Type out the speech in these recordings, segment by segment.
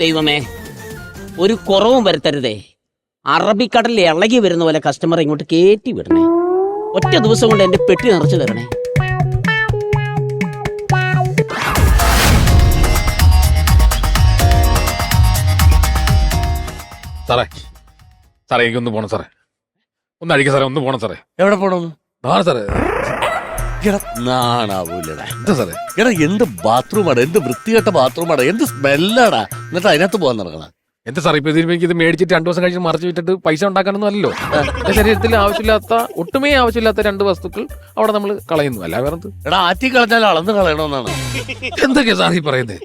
ദൈവമേ, ഒരു കുറവും വരുത്തരുതേ. അറബിക്കടലിൽ ഇളകി വരുന്ന പോലെ കസ്റ്റമറെ ഇങ്ങോട്ട് കയറ്റി വിടണേ. ഒറ്റ ദിവസം കൊണ്ട് എന്റെ പെട്ടി നിറച്ചു തരണേ. സാറേ സാറേ എനിക്കൊന്ന് പോണം സാറേ. ഒന്ന് അടിക്കുക സാറേ, ഒന്ന് പോണം സാറേ. എവിടെ പോണം സാറേ? നാണാവൂലടാ. എന്താ സാറേ? എടാ എന്ത് ബാത്റൂമാടാ, എന്ത് വൃത്തികെട്ട ബാത്റൂമാടാ, എന്ത് സ്മെല്ലാടാ. എന്നിട്ട് അതിനകത്ത് പോകാൻ നടക്കണം. എന്താ സാറേ ഇപ്പൊ എനിക്ക് ഇത് മേടിച്ചിട്ട് 2 ദിവസം കഴിച്ച് മറച്ചു വിട്ടിട്ട് പൈസ ഉണ്ടാക്കാനൊന്നും അല്ലല്ലോ. എന്റെ ശരീരത്തിൽ ആവശ്യമില്ലാത്ത, ഒട്ടുമേ ആവശ്യമില്ലാത്ത 2 വസ്തുക്കൾ അവിടെ നമ്മൾ കളയുന്നു. അല്ല വേറെ എടാ ആറ്റി കളഞ്ഞാൽ അളന്ന് കളയണമെന്നാണ്. എന്തൊക്കെയാ സാറേ ഈ പറയുന്നത്?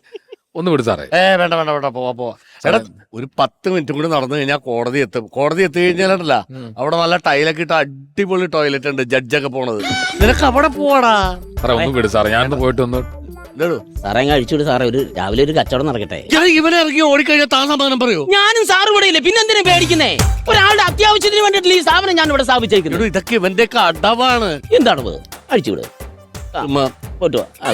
ഒന്ന് വിട് സാറേ. വേണ്ട വേണ്ട വേണ്ട, പോവാ. എടാ ഒരു 10 മിനിറ്റും കൂടി നടന്നു കഴിഞ്ഞാൽ കോടതി എത്തും. കോടതി എത്തി കഴിഞ്ഞാലല്ല അവിടെ നല്ല ടൈലൊക്കെ ഇട്ട് അടിപൊളി ടോയ്ലറ്റ് ഉണ്ട്, ജഡ്ജൊക്കെ പോണത്. നിനക്ക് അവിടെ പോവാടാ. സാറേ ഒന്ന് വിട് സാറേ, ഞാനൊന്ന് പോയിട്ട് ഒന്ന്. സാറേ കഴിച്ചുവിട് സാറേ, രാവിലെ ഒരു കച്ചവടം നടക്കട്ടെ. ഇവനെ ഇറങ്ങി ഓടിക്കഴിഞ്ഞാൽ താൻ സമാധാനം പറയൂ. ഞാനും സാറ് ഇവിടെ ഇല്ലേ, പിന്നെ എന്തിനാ പേടിക്കുന്നേ? ഒരാളുടെ അത്യാവശ്യത്തിന് വേണ്ടിയിട്ടില്ല ഈ സ്ഥാപനം ഞാൻ ഇവിടെ സ്ഥാപിച്ചേക്കുന്നു. ഇതൊക്കെ ഇവന്റെ ഒക്കെ അടവാണ്. എന്താണ് അഴിച്ചുവിട്.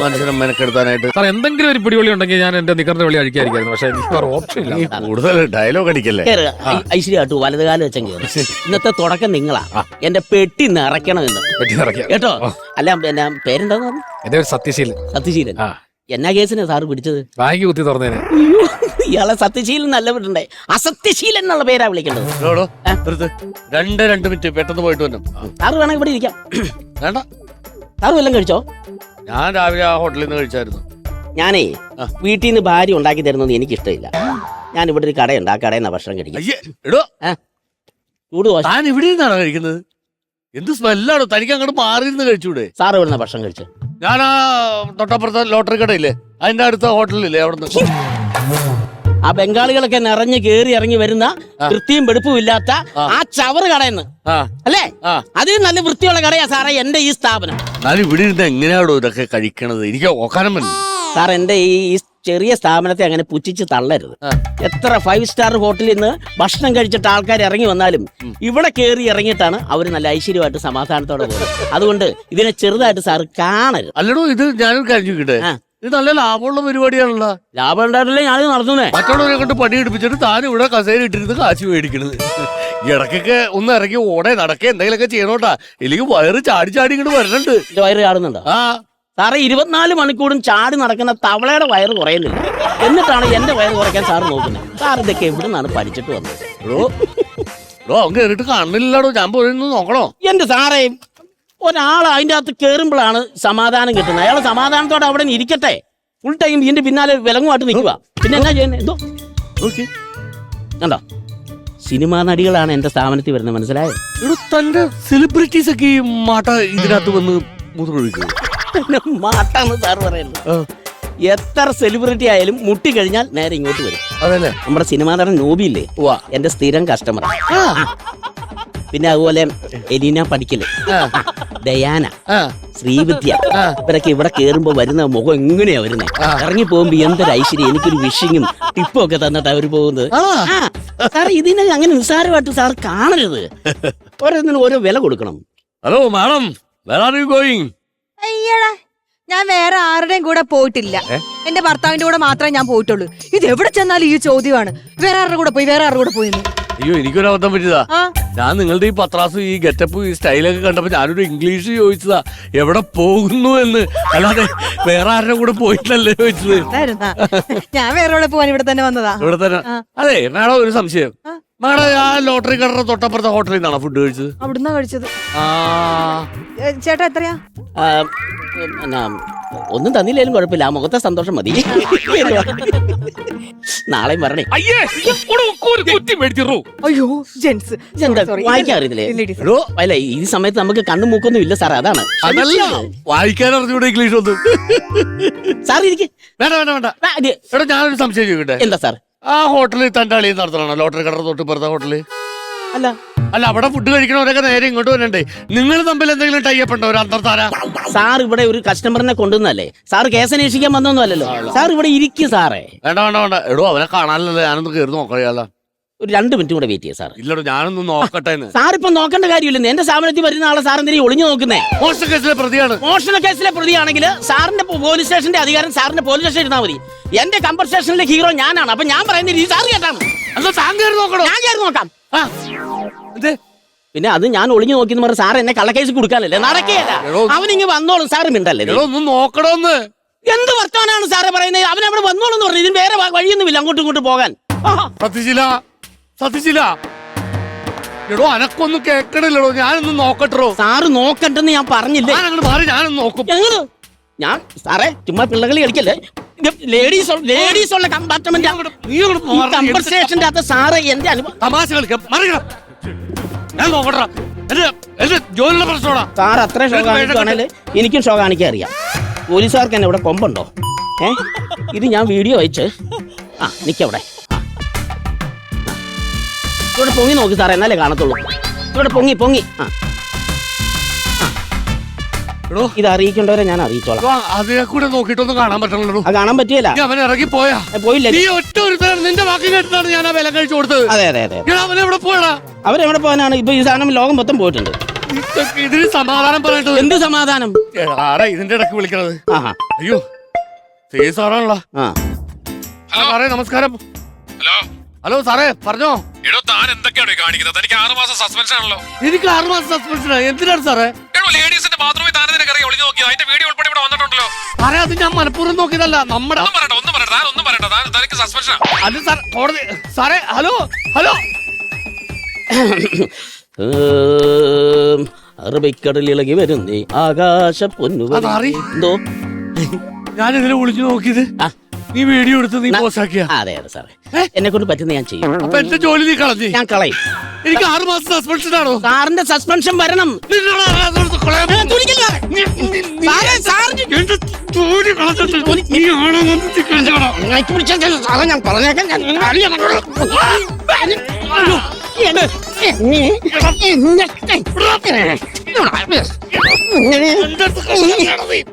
മനുഷ്യനെ മെനക്കെടുത്താനായിട്ട്. സാർ എന്തെങ്കിലും ഒരു പിടിവളി ഉണ്ടെങ്കിൽ ഞാൻ എന്റെ നിക്കറിന്റെ വിളി അഴിക്കായിരിക്കും. പക്ഷെ എനിക്ക് ഓപ്ഷൻ ഇല്ല. കൂടുതൽ ഡയലോഗ് അടിക്കല്ലേ. ഐശ്വര്യാട്ടു വലതുകാലം വെച്ചെങ്കിൽ ഇന്നത്തെ തുടക്കം നിങ്ങളാ. എന്റെ പെട്ടി നിറയ്ക്കണമെന്ന് കേട്ടോ. അല്ല പിന്നെ പേരെന്താന്ന് പറഞ്ഞു? എന്റെ പേര് സത്യശീലൻ. സത്യശീലൻ. എന്നാ കേസിനാ സാറ് പിടിച്ചത്? ബാങ്ക് കുത്തി തുറന്നേനെ. ഇയാളെ സത്യശീലൻ നല്ല വിടണ്ടേ, അസത്യശീലൻ എന്നുള്ള പേരാ വിളിക്കേണ്ടത്. 2 മിനിറ്റ് പെട്ടെന്ന് പോയിട്ട് വന്നു. സാറ് വേണം ഇവിടെ ഇരിക്കാം. വേണ്ട, സാറ് വല്ലതും കഴിച്ചോ? ഞാൻ രാവിലെ ആ ഹോട്ടലിൽ നിന്ന് കഴിച്ചായിരുന്നു. ഞാനേ വീട്ടിൽ നിന്ന് ഭാര്യ ഉണ്ടാക്കി തരുന്നത് എനിക്ക് ഇഷ്ടമില്ല. ഞാൻ ഇവിടെ ഒരു കടയുണ്ട്, ആ കടയിൽ നിന്നാ ഭക്ഷണം കഴിക്കും. ചൂട് താൻ ഇവിടെ നിന്നാണോ കഴിക്കുന്നത്? എന്ത് സ്മെല്ലാണോ? തനിക്ക് അങ്ങോട്ട് മാറിയിരുന്ന് കഴിച്ചൂടെ? സാറ് ഇവിടെ നിന്നാ ഭക്ഷണം കഴിച്ചു? ഞാൻ ആ തൊട്ടപ്പുറത്തെ ലോട്ടറി കടയില്ലേ, അതിന്റെ അടുത്ത ഹോട്ടലില്ലേ, അവിടെ നിന്ന്. ആ ബംഗാളികളൊക്കെ നിറഞ്ഞ് കേറി ഇറങ്ങി വരുന്ന വൃത്തിയും വെടുപ്പും ഇല്ലാത്ത ആ ചവറ് കടയെന്ന് അല്ലേ? അതിന് നല്ല വൃത്തിയുള്ള കടയാ സാറേ എന്റെ ഈ സ്ഥാപനം. ഞാൻ ഇവിടെ ഇരുന്ന് എങ്ങനെയാണോ ഇതൊക്കെ കഴിക്കണത്? എനിക്ക് ഓക്കാനം വന്നു സാർ. എന്റെ ഈ ചെറിയ സ്ഥാപനത്തെ അങ്ങനെ പുച്ഛിച്ച് തള്ളരുത്. എത്ര 5 സ്റ്റാർ ഹോട്ടലിൽ നിന്ന് ഭക്ഷണം കഴിച്ചിട്ട് ആൾക്കാർ ഇറങ്ങി വന്നാലും ഇവിടെ കയറി ഇറങ്ങിയിട്ടാണ് അവർ നല്ല ഐശ്വര്യമായിട്ട് സമാധാനത്തോടെ പോകുന്നത്. അതുകൊണ്ട് ഇതിനെ ചെറുതായിട്ട് സാർ കാണരുത്. അല്ലടോ, ഇത് ഞാനൊരു കാര്യം കിട്ടെ, ഇത് നല്ല ലാഭമുള്ള പരിപാടിയാണല്ലോ. ലാഭം ഉണ്ടായിട്ടല്ലേ ഞാൻ നടത്തുന്നേ. മറ്റുള്ളവരെ കൊണ്ട് പണി എടുപ്പിച്ചിട്ട് താൻ ഇവിടെ കസേര ഇട്ടിരുന്ന് കാശ് മേടിക്കണത്. ഇടയ്ക്കൊക്കെ ഒന്ന് ഇറങ്ങി ഓടെ നടക്കേ എന്തെങ്കിലുമൊക്കെ ചെയ്യണോട്ടാ, ഇല്ലെങ്കിൽ വയറ് ചാടി ചാടി ഇങ്ങോട്ട് വരണുണ്ട്. വയറ് ചാടുന്നുണ്ടോ? സാറേ 24 മണിക്കൂറും ചാടി നടക്കുന്ന തവളയുടെ വയറ് കുറയുന്നില്ല, എന്നിട്ടാണ് എന്റെ വയറ് കുറയ്ക്കാൻ സാറ് നോക്കുന്നത്. സാർ ഇതൊക്കെ എവിടെ നിന്നാണ് പഠിച്ചിട്ട് വന്നത്? അവൻ കേറിട്ട് കാണുന്നില്ലടോ, ഞാൻ പോയിരുന്നു നോക്കണോ? എന്റെ സാറേ, ഒരാൾ അതിന്റെ അകത്ത് കേറുമ്പോഴാണ് സമാധാനം കിട്ടുന്നത്. അയാൾ സമാധാനത്തോടെ അവിടെ ഇരിക്കട്ടെ. ഫുൾ ടൈം ഇതിന്റെ പിന്നാലെ വിലങ്ങുമായിട്ട് നിൽക്കുക. പിന്നെ എന്നാ ചെയ്യുന്നത്? എന്തോ കണ്ടോ, സിനിമാ നടികളാണ് എന്റെ സ്ഥാപനത്തിൽ വരുന്നത്, മനസ്സിലായോ? തന്റെ സെലിബ്രിറ്റീസ് ഒക്കെ ഈ മാട്ട ഇതിനകത്ത് വന്ന് മുതലൊഴിക്കും. മാട്ടാന്ന് സാർ പറയുന്നത്. എത്ര സെലിബ്രിറ്റി ആയാലും മുട്ടി കഴിഞ്ഞാൽ നേരെ ഇങ്ങോട്ട് വരും. അതല്ലേ നമ്മുടെ സിനിമാ നടൻ നോബിയില്ലേ, എന്റെ സ്ഥിരം കസ്റ്റമർ. പിന്നെ അതുപോലെ എലീന പടിക്കല്, ഡയാന, ശ്രീവിദ്യ, ഇവരൊക്കെ ഇവിടെ കേറുമ്പോ വരുന്ന മുഖം എങ്ങനെയാ വരുന്നത്. ഇറങ്ങി പോകുമ്പോ എന്തൊരു ഐശ്വര്യം. എനിക്കൊരു വിഷിങ്ങും ടിപ്പും ഒക്കെ തന്നിട്ട് അവര് പോകുന്നത്. സാർ ഇതിനെ അങ്ങനെ നിസ്സാരമായിട്ട് സാർ കാണരുത്. ഓരോന്നിനും ഓരോ വില കൊടുക്കണം. Hello madam, where are you going? അയ്യടാ, ഞാൻ വേറെ ആരുടെയും കൂടെ പോയിട്ടില്ല. എന്റെ ഭർത്താവിന്റെ കൂടെ മാത്രമേ ഞാൻ പോയിട്ടുള്ളൂ. ഇത് എവിടെ ചെന്നാലും ഈ ചോദ്യമാണ്, വേറെ ആരുടെ കൂടെ പോയി, വേറെ ആരുടെ കൂടെ പോയി. അയ്യോ, എനിക്കൊരു അബദ്ധം പറ്റിയതാ. ഞാൻ നിങ്ങളുടെ ഈ പത്രാസും ഈ ഗെറ്റപ്പും ഈ സ്റ്റൈലൊക്കെ കണ്ടപ്പോ ഞാനൊരു ഇംഗ്ലീഷ് ചോദിച്ചതാ, എവിടെ പോകുന്നു എന്ന്. അല്ലാതെ വേറെ ആരുടെ കൂടെ പോയിട്ടല്ലേ ചോദിച്ചത്. ഞാൻ വേറെ പോവാൻ ഇവിടെ തന്നെ വന്നതാ. ഇവിടെ തന്നെ? അതെ മാഡം, ഒരു സംശയം. മാഡം ആ ലോട്ടറി കടയുടെ തൊട്ടപ്പുറത്തെ ഹോട്ടലിൽ നിന്നാണോ ഫുഡ് കഴിച്ചത്? അവിടുന്നാ കഴിച്ചത്. ചേട്ടാ എത്രയാ? ഒന്നും തന്നില്ലേലും കുഴപ്പമില്ല, ആ മുഖത്തെ സന്തോഷം മതി. നാളെയും പറഞ്ഞേ. അയ്യോ ജെൻസ് വായിക്കാൻ അറിയത്തില്ലേ? അല്ല, ഈ സമയത്ത് നമുക്ക് കണ്ണും മൂക്കൊന്നും ഇല്ല സാർ, അതാണ്. വായിക്കാൻ അറിഞ്ഞൂടെ ഇംഗ്ലീഷ് ഒന്നും? സാർ ഇരിക്കും. വേണ്ട വേണ്ട വേണ്ട. എടാ ഞാനൊരു സംശയം ചോദിക്കട്ടെ? എന്താ സാർ? ആ ഹോട്ടലിൽ തന്റെ അളിയിൽ നടത്തണോ ലോട്ടറി കടയുടെ തൊട്ട് പുറത്തെ ഹോട്ടല്? അല്ല അല്ല, അവിടെ ഫുഡ് കഴിക്കണവരൊക്കെ നേരെ ഇങ്ങോട്ട് വരണ്ടേ? നിങ്ങൾ തമ്മിൽ എന്തെങ്കിലും ടൈപ്പ് ഉണ്ടോ? ഒരു അന്തർധാര? സാർ ഇവിടെ ഒരു കസ്റ്റമറിനെ കൊണ്ടുവന്നല്ലേ, സാർ കേസ് അന്വേഷിക്കാൻ വന്നൊന്നും അല്ലല്ലോ. സാർ ഇവിടെ ഇരിക്കും സാറേ. വേണ്ട വേണ്ട വേണ്ട. എടോ അവനെ കാണാനല്ലേ, ഞാനൊന്ന് കയറി നോക്കറിയാലോ. ഒരു 2 മിനിറ്റ് കൂടെ വെയിറ്റ് ചെയ്യാം സാർ. ഇല്ലടോ ഞാനൊന്ന് നോക്കട്ടെ. സാർ ഇപ്പൊ നോക്കേണ്ട കാര്യമില്ലെന്ന്. എന്റെ സ്ഥാപനത്തിൽ വരുന്ന ആളെ സാർ എന്തിനാ ഒളിഞ്ഞു നോക്കുന്നേ? മോഷണ കേസിലെ പ്രതിയാണ്. മോഷണ കേസിലെ പ്രതിയാണെങ്കിൽ സാറിന്റെ പോലീസ് സ്റ്റേഷന്റെ അധികാരം സാറിന്റെ പോലീസ് സ്റ്റേഷൻ ഇരുന്നാൽ മതി. എന്റെ കമ്പർ സ്റ്റേഷനിലെ ഹീറോ ഞാനാണ്. അപ്പൊ ഞാൻ പറയുന്നത് ഈ സാർ കേട്ടാണ്. അല്ല താൻ കയറി നോക്കണോ? ഞാൻ കയറി നോക്കാം. അതെ പിന്നെ അത് ഞാൻ ഒളിഞ്ഞു നോക്കിയെന്ന് പറഞ്ഞ സാർ എന്നെ കള്ളക്കേസ് കൊടുക്കാനല്ലേ? നടക്കുകയല്ല. അവനിങ്ങ് വന്നോളും. സാറ് മിണ്ടല്ലേ? ഒന്ന് നോക്കണോന്ന്. എന്ത് വർത്തമാനാണ് സാറ് പറയുന്നത്? അവൻ അവിടെ വന്നോളെന്ന് പറഞ്ഞു. ഇതിന് വേറെ വഴിയൊന്നുമില്ല അങ്ങോട്ടും ഇങ്ങോട്ടും പോകാൻ. സത്യശീല എടോ അനക്കൊന്നും കേക്കണില്ലടോ. ഞാനൊന്ന് നോക്കട്ടോ. സാറ് നോക്കണ്ടെന്ന് ഞാൻ പറഞ്ഞില്ലേ? ഞാനൊന്ന് നോക്കും. എങ്ങനെ? ഞാൻ സാറേ ചുമ്മാ പിള്ളകളി കളിക്കല്ലേ? ലേഡീസ് ഉള്ള കമ്പാർട്ട്മെന്റ് കമ്പർ സ്റ്റേഷന്റെ അകത്ത് സാറ് എന്റെ അനുഭവം തമാശ കളിക്കാം. ഞാൻ നോക്കട്ടാ. എന്റെ ജോലിയുടെ പ്രശ്നമാ. സാർ അത്ര ഷോ കാണിക്കുകയാണെങ്കിൽ എനിക്കും ഷോ കാണിക്കാൻ അറിയാം. പോലീസുകാർക്ക് തന്നെ ഇവിടെ കൊമ്പുണ്ടോ? ഇത് ഞാൻ വീഡിയോ അയച്ച് നിക്കവിടെ. ഇവിടെ പൊങ്ങി നോക്കി സാറേ, എന്നാലേ കാണത്തുള്ളൂ. ഇവിടെ പൊങ്ങി ഇത് അറിയിക്കേണ്ടവരെ ഞാൻ അറിയിച്ചോളാം. അതിനെ കൂടെ നോക്കിയിട്ടൊന്നും കാണാൻ പറ്റണല്ലോ. അത് കാണാൻ പറ്റിയല്ല. അവൻ ഇറങ്ങി പോയാ പോയില്ലേ? നീ ഒറ്റ ഒരു നിന്റെ വാക്ക് കേട്ടിട്ടാണ് ഞാൻ ആ വില കഴിച്ചു കൊടുത്തത്. അതെ. അവനെവിടെ പോയടാ? അവരെവിടെ പോകാനാണ്? ഇപ്പൊ ഈ സാധനം ലോകം മൊത്തം പോയിട്ടുണ്ട്. ഇതിന് സമാധാനം പറയട്ടെ. എന്ത് സമാധാനം? ആരാ ഇതിന്റെ ഇടയ്ക്ക് വിളിക്കണത്? അയ്യോ സാറാണല്ലോ. സാറേ നമസ്കാരം. ഹലോ സാറേ പറഞ്ഞോ. താൻ എന്തൊക്കെയാണ് കാണിക്കുന്നത്? തനിക്ക് 6 മാസം സസ്പെൻഷൻ ആണല്ലോ. എനിക്ക് 6 മാസം സസ്പെൻഷനാ. എന്തിനാണ് സാറേ? ലേഡീസിന്റെ ബാത്റൂമിൽ താൻ ഒളിഞ്ഞു നോക്കിയത് അതിന്റെ വീഡിയോ ഉൾപ്പെടെ ഇവിടെ വന്നിട്ടുണ്ടല്ലോ. സാറേ അത് ഞാൻ മനഃപൂർവ്വം നോക്കിയതല്ല. നമ്മുടെ ഒന്നും പറയട്ടെ. തനിക്ക് സസ്പെൻഷൻ. അത് സാർ കോടതി. സാറേ ഹലോ അറബിക്കടലിളകി വരുന്നേ ആകാശ പൊന്നു. എന്തോ ഞാനിതിനെ ഒളിഞ്ഞു നോക്കിയത്. നീ വീഡിയോ എടുത്ത് നീ പോസ്റ്റാക്കിയ? അതെ സാറേ, എന്നെ കൊണ്ട് പറ്റുന്ന ഞാൻ ചെയ്യും. അപ്പൊ എന്റെ ജോലി നീ കളഞ്ഞു? ഞാൻ കളയും. എനിക്ക് 6 മാസം സസ്പെൻഷൻ ആണോ? സാറിന്റെ സസ്പെൻഷൻ വരണം. ഞാൻ പറഞ്ഞേക്കാം.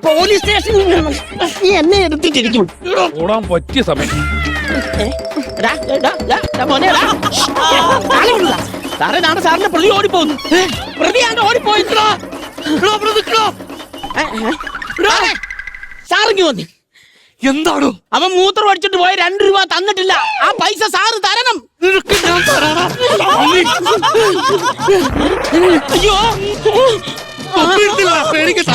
പോലീസ് സ്റ്റേഷനിൽ എന്നെ എടുത്തിട്ടിരിക്കും. ഓടാൻ പറ്റിയ സമയം. സാറേ നാളെ സാറിന്റെ പ്രതി ഓടിപ്പോകുന്നു. പ്രതിയാണ് ഓടിപ്പോയിട്ടോ. സാറിങ്ങി വന്നു. എന്താണോ? അവൻ മൂത്രം അടിച്ചിട്ട് പോയ 2 രൂപ തന്നിട്ടില്ല. ആ പൈസ സാറ് തരണം. അയ്യോ പേടിക്കട്ട.